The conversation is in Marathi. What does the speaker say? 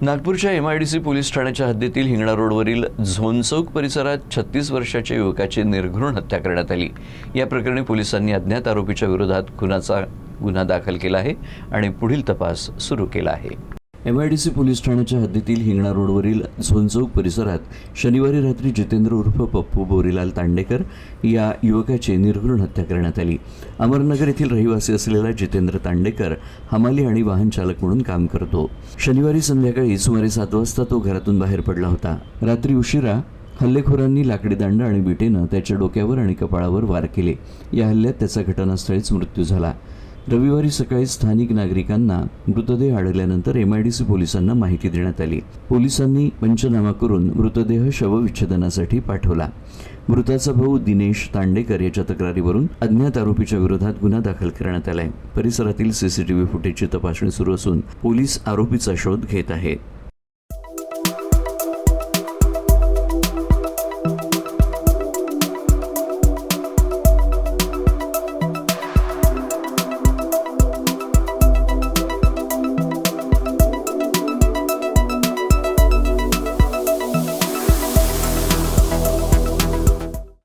नागपूरच्या MIDC पोलीस ठाण्याच्या हद्दीतील हिंगणा रोडवरील झोन चौक परिसरात 36 वर्षाच्या युवकाची निर्घृण हत्या करण्यात आली। या प्रकरणी पोलिसांनी अज्ञात आरोपीच्या विरोधात गुन्हा दाखल केला आहे आणि पुढील तपास सुरू केला आहे। MIDC पोलीस ठाण्याच्या हद्दीतील हिंगणा रोडवरील झोन चौक परिसरात शनिवारी रात्री जितेंद्र उर्फ पप्पू बोरीलाल तांडेकर या युवकाची निर्घृण हत्या करण्यात आली। अमरनगर येथील रहिवासी असलेला जितेंद्र तांडेकर हमाली आणि वाहन चालक म्हणून काम करतो। शनिवारी संध्याकाळी सुमारे 7 वाजता तो घरातून बाहेर पडला होता। रात्री उशिरा हल्लेखोरांनी लाकडी दांड आणि बिटेनं त्याच्या डोक्यावर आणि कपाळावर वार केले। या हल्ल्यात त्याचा घटनास्थळीच मृत्यू झाला। रविवारी सकाळी स्थानिक नागरिकांना मृतदेह आढळल्यानंतर MIDC पोलिसांना माहिती देण्यात आली। पोलिसांनी पंचनामा करून मृतदेह शवविच्छेदनासाठी पाठवला। मृताचा भाऊ दिनेश तांडेकर याच्या तक्रारीवरून अज्ञात आरोपीच्या विरोधात गुन्हा दाखल करण्यात आलाय। परिसरातील CCTV फुटेजची तपासणी सुरू असून पोलीस आरोपीचा शोध घेत आहेत।